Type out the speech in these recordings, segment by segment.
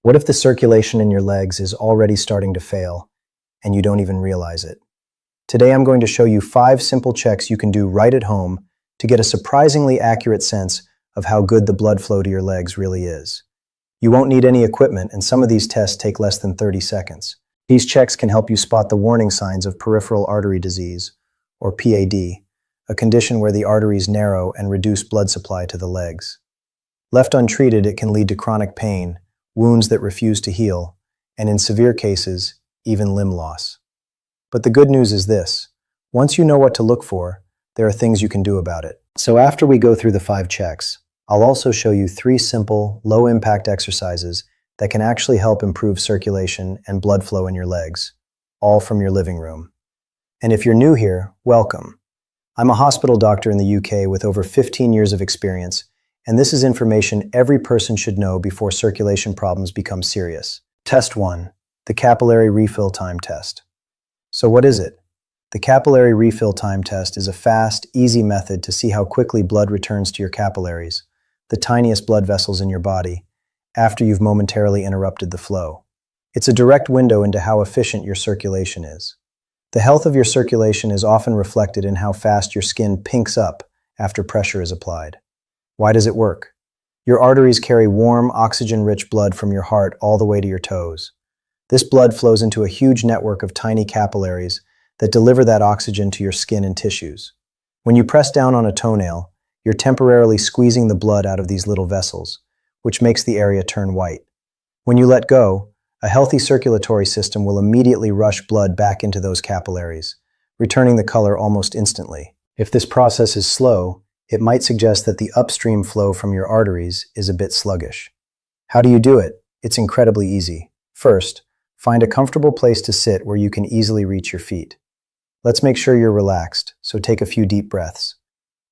What if the circulation in your legs is already starting to fail and you don't even realize it? Today I'm going to show you 5 simple checks you can do right at home to get a surprisingly accurate sense of how good the blood flow to your legs really is. You won't need any equipment, and some of these tests take less than 30 seconds. These checks can help you spot the warning signs of peripheral artery disease, or PAD, a condition where the arteries narrow and reduce blood supply to the legs. Left untreated, it can lead to chronic pain, wounds that refuse to heal, and in severe cases, even limb loss. But the good news is this: once you know what to look for, there are things you can do about it. So after we go through the 5 checks, I'll also show you 3 simple, low-impact exercises that can actually help improve circulation and blood flow in your legs, all from your living room. And if you're new here, welcome. I'm a hospital doctor in the UK with over 15 years of experience, and this is information every person should know before circulation problems become serious. Test 1, the Capillary Refill Time Test. So what is it? The Capillary Refill Time Test is a fast, easy method to see how quickly blood returns to your capillaries, the tiniest blood vessels in your body, after you've momentarily interrupted the flow. It's a direct window into how efficient your circulation is. The health of your circulation is often reflected in how fast your skin pinks up after pressure is applied. Why does it work? Your arteries carry warm, oxygen-rich blood from your heart all the way to your toes. This blood flows into a huge network of tiny capillaries that deliver that oxygen to your skin and tissues. When you press down on a toenail, you're temporarily squeezing the blood out of these little vessels, which makes the area turn white. When you let go, a healthy circulatory system will immediately rush blood back into those capillaries, returning the color almost instantly. If this process is slow, it might suggest that the upstream flow from your arteries is a bit sluggish. How do you do it? It's incredibly easy. First, find a comfortable place to sit where you can easily reach your feet. Let's make sure you're relaxed, so take a few deep breaths.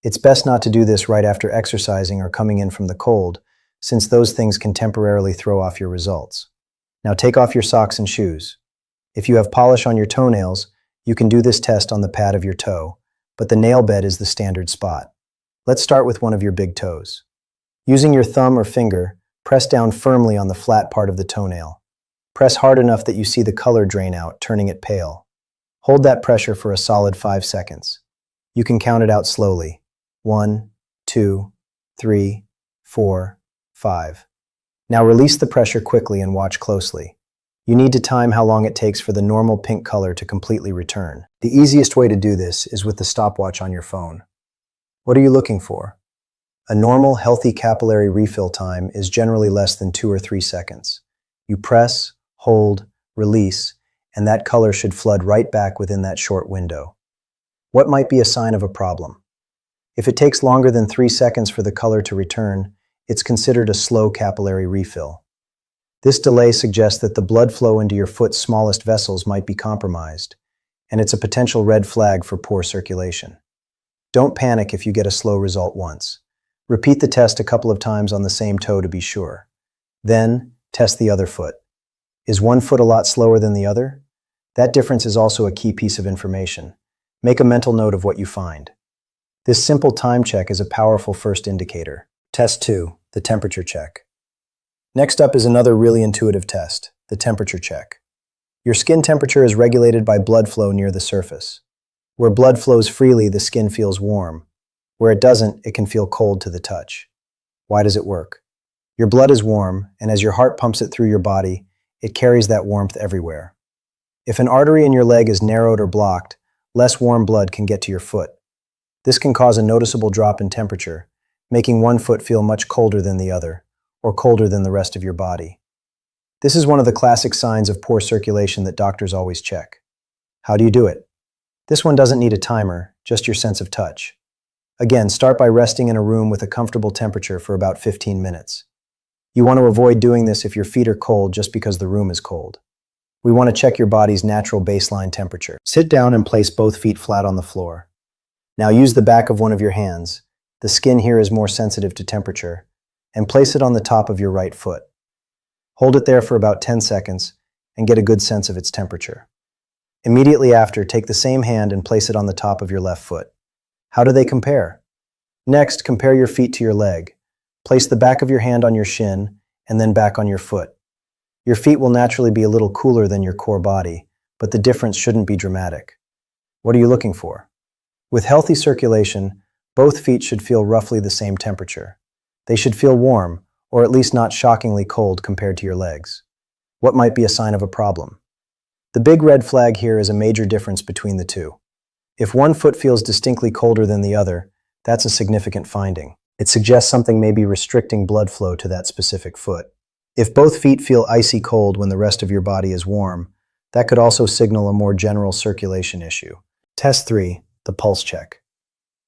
It's best not to do this right after exercising or coming in from the cold, since those things can temporarily throw off your results. Now take off your socks and shoes. If you have polish on your toenails, you can do this test on the pad of your toe, but the nail bed is the standard spot. Let's start with one of your big toes. Using your thumb or finger, press down firmly on the flat part of the toenail. Press hard enough that you see the color drain out, turning it pale. Hold that pressure for a solid 5 seconds. You can count it out slowly. 1, 2, 3, 4, 5. Now release the pressure quickly and watch closely. You need to time how long it takes for the normal pink color to completely return. The easiest way to do this is with the stopwatch on your phone. What are you looking for? A normal, healthy capillary refill time is generally less than 2 or 3 seconds. You press, hold, release, and that color should flood right back within that short window. What might be a sign of a problem? If it takes longer than 3 seconds for the color to return, it's considered a slow capillary refill. This delay suggests that the blood flow into your foot's smallest vessels might be compromised, and it's a potential red flag for poor circulation. Don't panic if you get a slow result once. Repeat the test a couple of times on the same toe to be sure. Then, test the other foot. Is one foot a lot slower than the other? That difference is also a key piece of information. Make a mental note of what you find. This simple time check is a powerful first indicator. Test 2, the temperature check. Next up is another really intuitive test, the temperature check. Your skin temperature is regulated by blood flow near the surface. Where blood flows freely, the skin feels warm. Where it doesn't, it can feel cold to the touch. Why does it work? Your blood is warm, and as your heart pumps it through your body, it carries that warmth everywhere. If an artery in your leg is narrowed or blocked, less warm blood can get to your foot. This can cause a noticeable drop in temperature, making one foot feel much colder than the other, or colder than the rest of your body. This is one of the classic signs of poor circulation that doctors always check. How do you do it? This one doesn't need a timer, just your sense of touch. Again, start by resting in a room with a comfortable temperature for about 15 minutes. You want to avoid doing this if your feet are cold just because the room is cold. We want to check your body's natural baseline temperature. Sit down and place both feet flat on the floor. Now use the back of one of your hands. The skin here is more sensitive to temperature, and place it on the top of your right foot. Hold it there for about 10 seconds and get a good sense of its temperature. Immediately after, take the same hand and place it on the top of your left foot. How do they compare? Next, compare your feet to your leg. Place the back of your hand on your shin and then back on your foot. Your feet will naturally be a little cooler than your core body, but the difference shouldn't be dramatic. What are you looking for? With healthy circulation, both feet should feel roughly the same temperature. They should feel warm, or at least not shockingly cold compared to your legs. What might be a sign of a problem? The big red flag here is a major difference between the two. If one foot feels distinctly colder than the other, that's a significant finding. It suggests something may be restricting blood flow to that specific foot. If both feet feel icy cold when the rest of your body is warm, that could also signal a more general circulation issue. Test 3, the pulse check.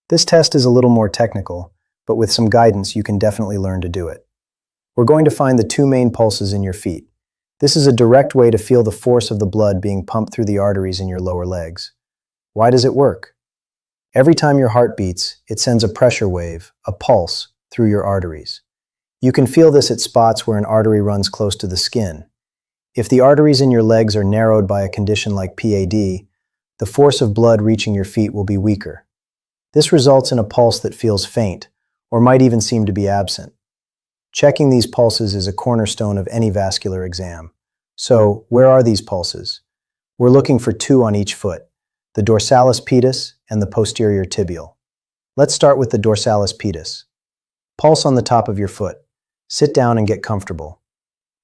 This test is a little more technical, but with some guidance you can definitely learn to do it. We're going to find the two main pulses in your feet. This is a direct way to feel the force of the blood being pumped through the arteries in your lower legs. Why does it work? Every time your heart beats, it sends a pressure wave, a pulse, through your arteries. You can feel this at spots where an artery runs close to the skin. If the arteries in your legs are narrowed by a condition like PAD, the force of blood reaching your feet will be weaker. This results in a pulse that feels faint, or might even seem to be absent. Checking these pulses is a cornerstone of any vascular exam. So, where are these pulses? We're looking for two on each foot, the dorsalis pedis and the posterior tibial. Let's start with the dorsalis pedis. Pulse on the top of your foot. Sit down and get comfortable.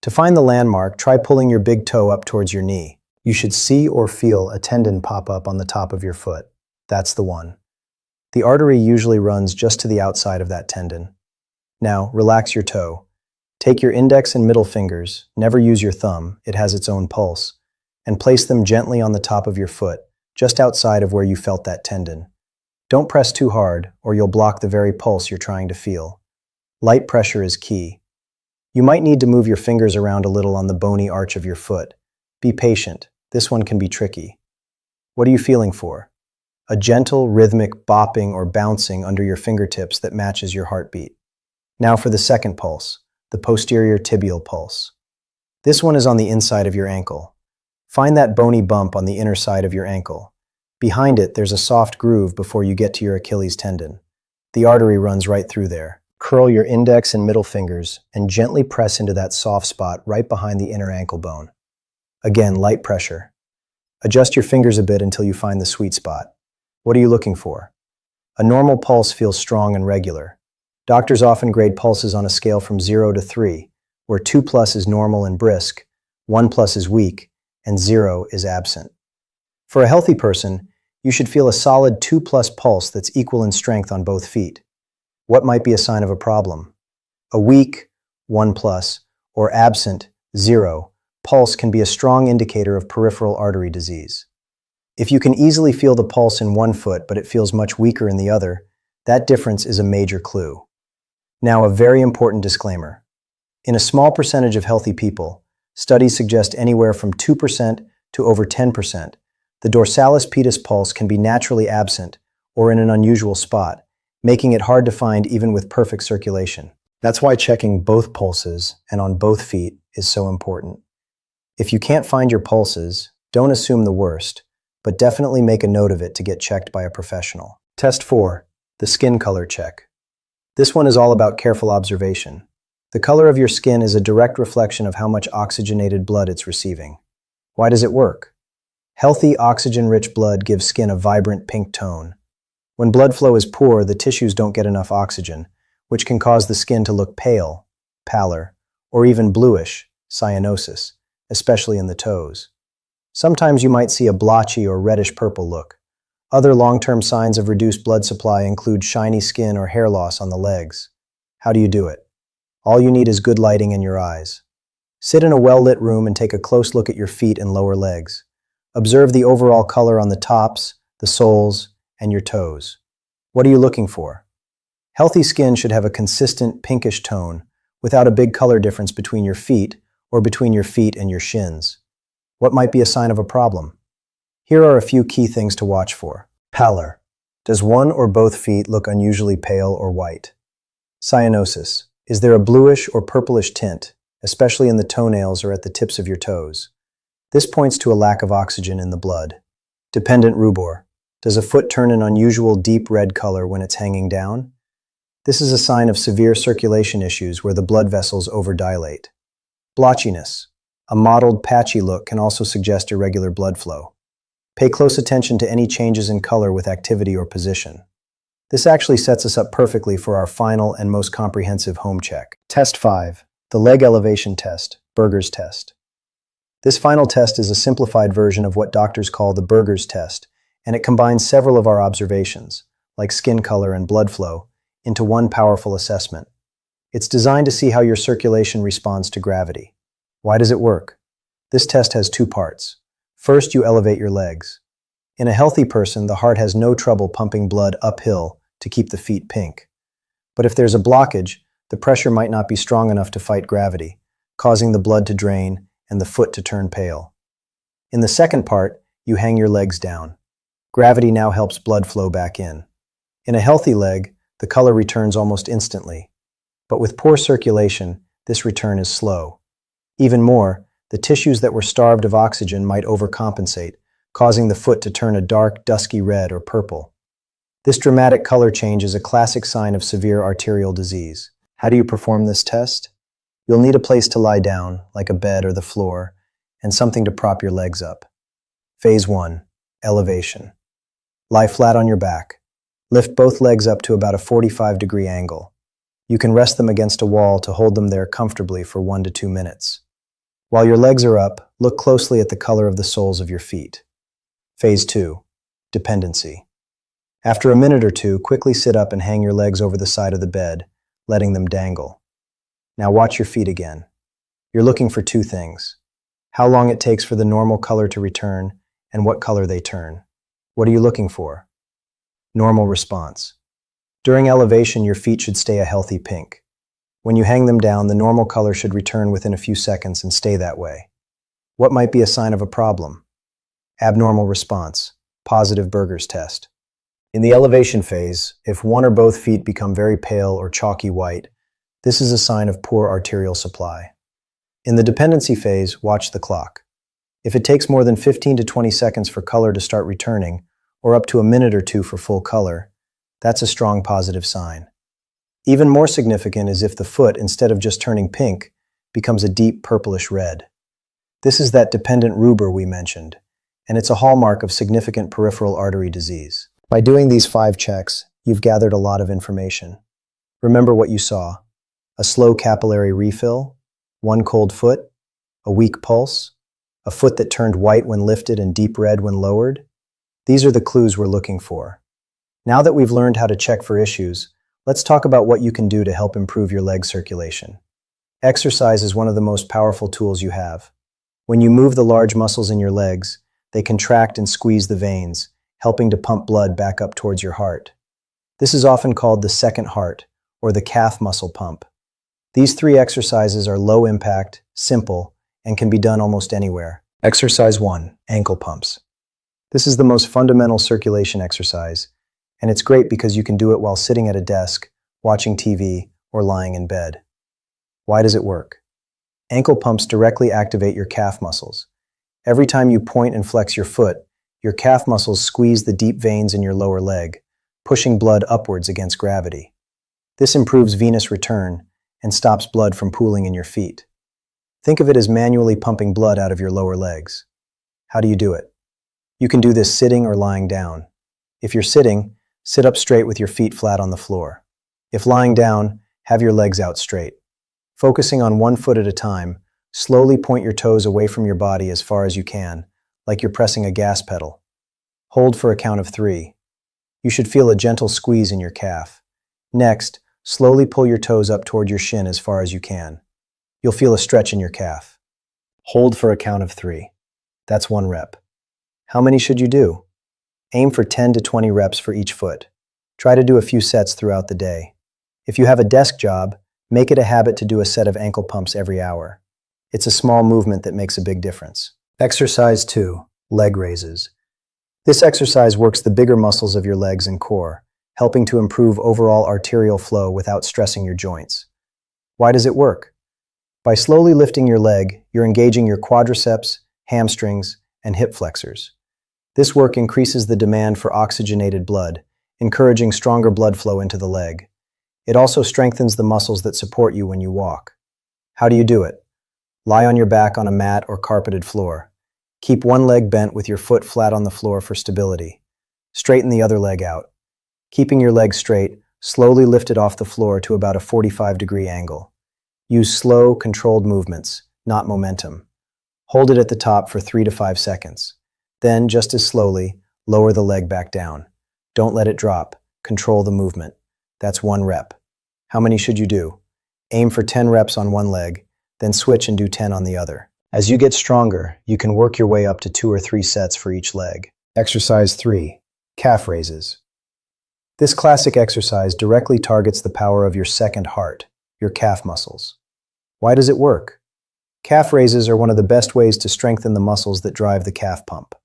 To find the landmark, try pulling your big toe up towards your knee. You should see or feel a tendon pop up on the top of your foot. That's the one. The artery usually runs just to the outside of that tendon. Now, relax your toe. Take your index and middle fingers, never use your thumb, it has its own pulse, and place them gently on the top of your foot, just outside of where you felt that tendon. Don't press too hard, or you'll block the very pulse you're trying to feel. Light pressure is key. You might need to move your fingers around a little on the bony arch of your foot. Be patient, this one can be tricky. What are you feeling for? A gentle, rhythmic bopping or bouncing under your fingertips that matches your heartbeat. Now for the second pulse, the posterior tibial pulse. This one is on the inside of your ankle. Find that bony bump on the inner side of your ankle. Behind it, there's a soft groove before you get to your Achilles tendon. The artery runs right through there. Curl your index and middle fingers and gently press into that soft spot right behind the inner ankle bone. Again, light pressure. Adjust your fingers a bit until you find the sweet spot. What are you looking for? A normal pulse feels strong and regular. Doctors often grade pulses on a scale from 0 to 3, where 2+ is normal and brisk, 1+ is weak, and 0 is absent. For a healthy person, you should feel a solid 2+ pulse that's equal in strength on both feet. What might be a sign of a problem? A weak 1+, or absent 0, pulse can be a strong indicator of peripheral artery disease. If you can easily feel the pulse in one foot but it feels much weaker in the other, that difference is a major clue. Now, a very important disclaimer. In a small percentage of healthy people, studies suggest anywhere from 2% to over 10%, the dorsalis pedis pulse can be naturally absent or in an unusual spot, making it hard to find even with perfect circulation. That's why checking both pulses and on both feet is so important. If you can't find your pulses, don't assume the worst, but definitely make a note of it to get checked by a professional. Test 4, the skin color check. This one is all about careful observation. The color of your skin is a direct reflection of how much oxygenated blood it's receiving. Why does it work? Healthy, oxygen-rich blood gives skin a vibrant pink tone. When blood flow is poor, the tissues don't get enough oxygen, which can cause the skin to look pale, pallor, or even bluish, cyanosis, especially in the toes. Sometimes you might see a blotchy or reddish-purple look. Other long-term signs of reduced blood supply include shiny skin or hair loss on the legs. How do you do it? All you need is good lighting in your eyes. Sit in a well-lit room and take a close look at your feet and lower legs. Observe the overall color on the tops, the soles, and your toes. What are you looking for? Healthy skin should have a consistent pinkish tone without a big color difference between your feet or between your feet and your shins. What might be a sign of a problem? Here are a few key things to watch for. Pallor. Does one or both feet look unusually pale or white? Cyanosis. Is there a bluish or purplish tint, especially in the toenails or at the tips of your toes? This points to a lack of oxygen in the blood. Dependent rubor. Does a foot turn an unusual deep red color when it's hanging down? This is a sign of severe circulation issues where the blood vessels overdilate. Blotchiness. A mottled, patchy look can also suggest irregular blood flow. Pay close attention to any changes in color with activity or position. This actually sets us up perfectly for our final and most comprehensive home check. Test 5. The Leg Elevation Test, Buerger's Test. This final test is a simplified version of what doctors call the Buerger's Test, and it combines several of our observations, like skin color and blood flow, into one powerful assessment. It's designed to see how your circulation responds to gravity. Why does it work? This test has two parts. First, you elevate your legs. In a healthy person, the heart has no trouble pumping blood uphill to keep the feet pink. But if there's a blockage, the pressure might not be strong enough to fight gravity, causing the blood to drain and the foot to turn pale. In the second part, you hang your legs down. Gravity now helps blood flow back in. In a healthy leg, the color returns almost instantly. But with poor circulation, this return is slow. Even more, the tissues that were starved of oxygen might overcompensate, causing the foot to turn a dark, dusky red or purple. This dramatic color change is a classic sign of severe arterial disease. How do you perform this test? You'll need a place to lie down, like a bed or the floor, and something to prop your legs up. Phase 1. Elevation. Lie flat on your back. Lift both legs up to about a 45-degree angle. You can rest them against a wall to hold them there comfortably for 1 to 2 minutes. While your legs are up, look closely at the color of the soles of your feet. Phase 2. Dependency. After a minute or two, quickly sit up and hang your legs over the side of the bed, letting them dangle. Now watch your feet again. You're looking for two things: how long it takes for the normal color to return and what color they turn. What are you looking for? Normal response. During elevation, your feet should stay a healthy pink. When you hang them down, the normal color should return within a few seconds and stay that way. What might be a sign of a problem? Abnormal response. Positive Buerger's test. In the elevation phase, if one or both feet become very pale or chalky white, this is a sign of poor arterial supply. In the dependency phase, watch the clock. If it takes more than 15 to 20 seconds for color to start returning, or up to a minute or two for full color, that's a strong positive sign. Even more significant is if the foot, instead of just turning pink, becomes a deep purplish red. This is that dependent rubor we mentioned, and it's a hallmark of significant peripheral artery disease. By doing these 5 checks, you've gathered a lot of information. Remember what you saw: a slow capillary refill, one cold foot, a weak pulse, a foot that turned white when lifted and deep red when lowered. These are the clues we're looking for. Now that we've learned how to check for issues, let's talk about what you can do to help improve your leg circulation. Exercise is one of the most powerful tools you have. When you move the large muscles in your legs, they contract and squeeze the veins, helping to pump blood back up towards your heart. This is often called the second heart, or the calf muscle pump. These 3 exercises are low impact, simple, and can be done almost anywhere. Exercise 1. Ankle pumps. This is the most fundamental circulation exercise, and it's great because you can do it while sitting at a desk, watching TV, or lying in bed. Why does it work? Ankle pumps directly activate your calf muscles. Every time you point and flex your foot, your calf muscles squeeze the deep veins in your lower leg, pushing blood upwards against gravity. This improves venous return and stops blood from pooling in your feet. Think of it as manually pumping blood out of your lower legs. How do you do it? You can do this sitting or lying down. If you're sitting, sit up straight with your feet flat on the floor. If lying down, have your legs out straight. Focusing on one foot at a time, slowly point your toes away from your body as far as you can, like you're pressing a gas pedal. Hold for a count of 3. You should feel a gentle squeeze in your calf. Next, slowly pull your toes up toward your shin as far as you can. You'll feel a stretch in your calf. Hold for a count of 3. That's 1 rep. How many should you do? Aim for 10 to 20 reps for each foot. Try to do a few sets throughout the day. If you have a desk job, make it a habit to do a set of ankle pumps every hour. It's a small movement that makes a big difference. Exercise 2. Leg raises. This exercise works the bigger muscles of your legs and core, helping to improve overall arterial flow without stressing your joints. Why does it work? By slowly lifting your leg, you're engaging your quadriceps, hamstrings, and hip flexors. This work increases the demand for oxygenated blood, encouraging stronger blood flow into the leg. It also strengthens the muscles that support you when you walk. How do you do it? Lie on your back on a mat or carpeted floor. Keep one leg bent with your foot flat on the floor for stability. Straighten the other leg out. Keeping your leg straight, slowly lift it off the floor to about a 45-degree angle. Use slow, controlled movements, not momentum. Hold it at the top for 3 to 5 seconds. Then, just as slowly, lower the leg back down. Don't let it drop. Control the movement. That's 1 rep. How many should you do? Aim for 10 reps on one leg, then switch and do 10 on the other. As you get stronger, you can work your way up to 2 or 3 sets for each leg. Exercise 3. Calf raises. This classic exercise directly targets the power of your second heart, your calf muscles. Why does it work? Calf raises are one of the best ways to strengthen the muscles that drive the calf pump.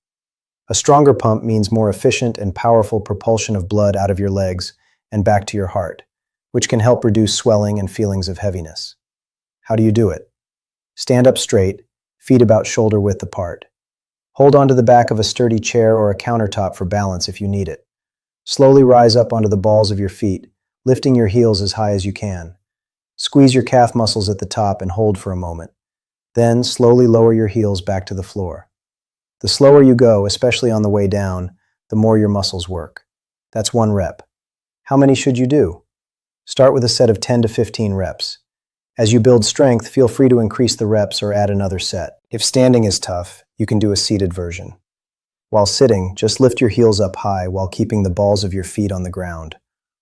A stronger pump means more efficient and powerful propulsion of blood out of your legs and back to your heart, which can help reduce swelling and feelings of heaviness. How do you do it? Stand up straight, feet about shoulder width apart. Hold onto the back of a sturdy chair or a countertop for balance if you need it. Slowly rise up onto the balls of your feet, lifting your heels as high as you can. Squeeze your calf muscles at the top and hold for a moment. Then slowly lower your heels back to the floor. The slower you go, especially on the way down, the more your muscles work. That's 1 rep. How many should you do? Start with a set of 10 to 15 reps. As you build strength, feel free to increase the reps or add another set. If standing is tough, you can do a seated version. While sitting, just lift your heels up high while keeping the balls of your feet on the ground.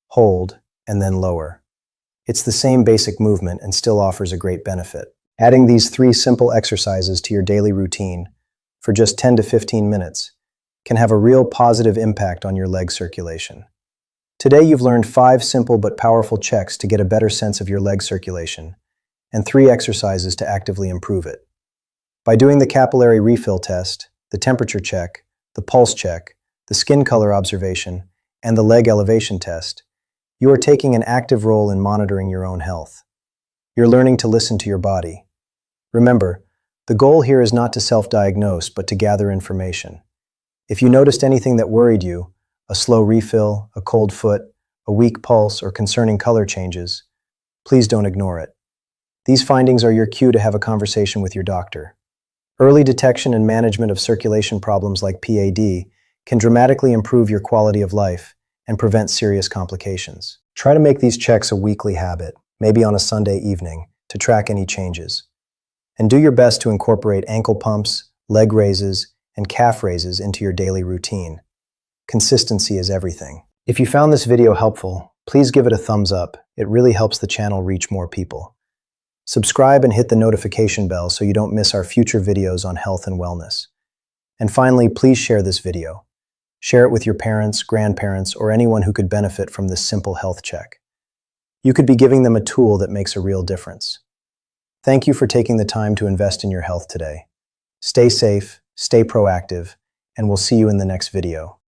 Hold, and then lower. It's the same basic movement and still offers a great benefit. Adding these 3 simple exercises to your daily routine for just 10 to 15 minutes can have a real positive impact on your leg circulation. Today you've learned 5 simple but powerful checks to get a better sense of your leg circulation and 3 exercises to actively improve it. By doing the capillary refill test, the temperature check, the pulse check, the skin color observation, and the leg elevation test, you are taking an active role in monitoring your own health. You're learning to listen to your body. Remember, the goal here is not to self-diagnose, but to gather information. If you noticed anything that worried you, a slow refill, a cold foot, a weak pulse, or concerning color changes, please don't ignore it. These findings are your cue to have a conversation with your doctor. Early detection and management of circulation problems like PAD can dramatically improve your quality of life and prevent serious complications. Try to make these checks a weekly habit, maybe on a Sunday evening, to track any changes. And do your best to incorporate ankle pumps, leg raises, and calf raises into your daily routine. Consistency is everything. If you found this video helpful, please give it a thumbs up. It really helps the channel reach more people. Subscribe and hit the notification bell so you don't miss our future videos on health and wellness. And finally, please share this video. Share it with your parents, grandparents, or anyone who could benefit from this simple health check. You could be giving them a tool that makes a real difference. Thank you for taking the time to invest in your health today. Stay safe, stay proactive, and we'll see you in the next video.